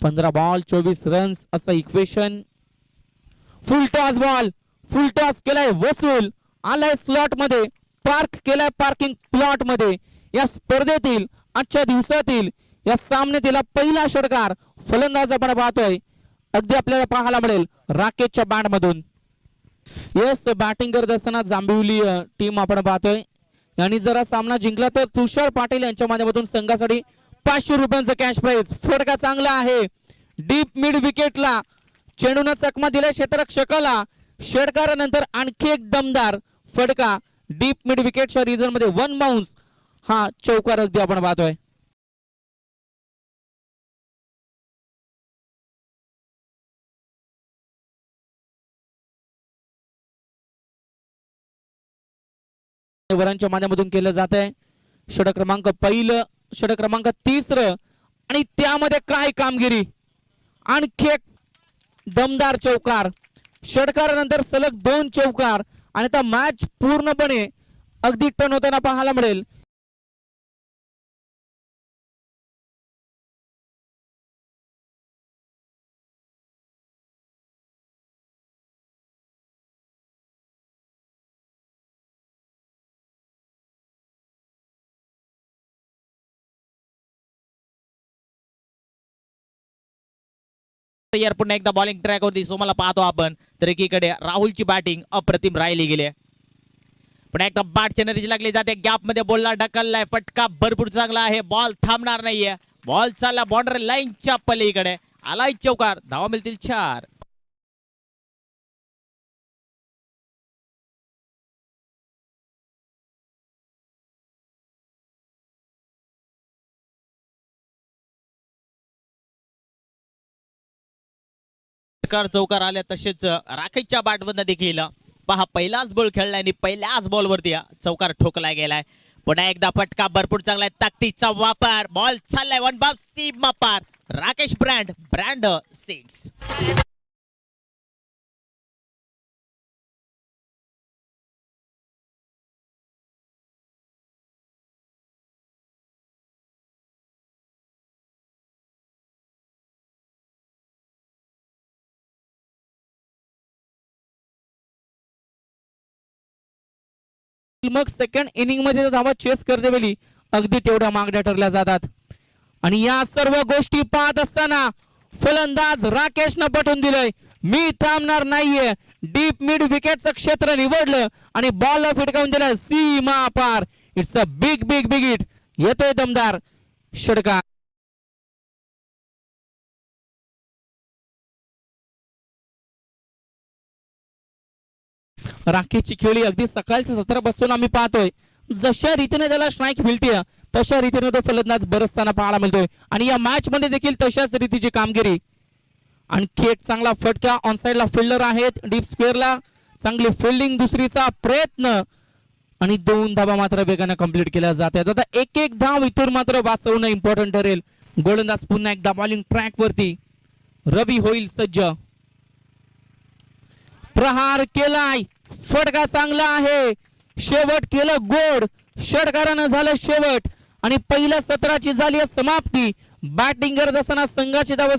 15 ball 24 runs असं equation. फुल toss केलाय वसूल, आलाय स्लॉट मध्ये, पार्क केलाय पार्किंग प्लॉट मध्ये. या स्पर्धेतील आजच्या दिवसातील या सामन्यातील पहिला षटकार फलंदाज आपण पाहतोय, अगदी आपल्याला पाहायला मिळेल राकेशच्या बॅट मधून. यस, बॅटिंग करत असताना जांभिवली टीम आपण पाहतोय. आणि जरा सामना जिंकला तर तुषार पाटील यांच्या माध्यमातून संघासाठी 500 रुपयांचं कॅश प्राइज. फटका चांगला आहे डीप मिड विकेटला, चेंडून चकमा दिल्या क्षेत्ररक्षकाला. षटकारानंतर आणखी एक दमदार फटका डीप मिड विकेटच्या रिजन मध्ये 1 बाउन्स. हा चौकार अगदी आपण पाहतोय. वरांच्या माध्यमातून केलं जात आहे. षटक क्रमांक पहिलं, षटक क्रमांक 30 आणि त्यामध्ये काय कामगिरी. आणखी एक दमदार चौकार, षटकारानंतर सलग 2 चौकार आणि आता मॅच पूर्णपणे अगदी टर्न होताना पाहायला मिळेल. यार पुन्हा एकदा बॉलिंग ट्रॅक वरती सोमाला पाहतो आपण, तर एकीकडे राहुलची बॅटिंग अप्रतिम राहिली गेली. पुन्हा एकदा बॅट एनर्जी लागली जाते, गॅप मध्ये बॉलला ढकललाय, फटका भरपूर चांगला आहे, बॉल थांबणार नाहीये. बॉल चालला बाउंड्री लाईनच्या पलीकडे, आलाय चौकार, धावा मिळतील 4. चौकार आल्या तसेच राकेशच्या बॅटमधनं देखील पहा पहिलाच बॉल खेळलाय आणि पहिल्याच बॉल वरती चौकार ठोकला गेलाय. पुन्हा एकदा फटका भरपूर चांगला आहे, ताकदीचा वापर, बॉल चाललाय 1 बाउंस सीमा पार. राकेश ब्रँड 6. मग सेकंड इनिंग मध्ये धावा चेस करते वेळी अगदी तेवढ्या मागण्या ठरल्या जातात. आणि या सर्व गोष्टी पाहत असताना फलंदाज राकेशनं पटवून दिलंय, मी थांबणार नाहीये. डीप मिड विकेटचं क्षेत्र निवडलं आणि बॉल फिटकावून दिला सीमा पार. It's a big big big hit. येतोय दमदार षटकार. राकेशची खेळी अगदी सकाळच्या सत्र बसून आम्ही पाहतोय, जशा रीतीने त्याला स्ट्राईक मिळते तशा रीतीने तो फलंदाज बरसताना पाहायला मिळतोय. आणि या मॅच मध्ये देखील तशाच रीतीची कामगिरी. आणखी एक चांगला फटका, ऑन साइडला फिल्डर आहेत, डीप स्क्वेअरला चांगली फिल्डिंग, दुसरीचा प्रयत्न आणि 2 धावा मात्र वेगाने कंप्लीट केल्या जातात. आता एक धाव इथून मात्र वाचवणं इम्पॉर्टंट ठरेल. गोलंदाज पुन्हा एकदा बॉलिंग ट्रॅक वरती, रवी होईल सज्ज. प्रहार केलाय, फटका चांगला आहे, शेवट केलं गोड, षटकारानं झालं शेवट आणि पहिल्या सत्राची झाली समाप्ती. बॅटिंग करत असताना संघाची धावा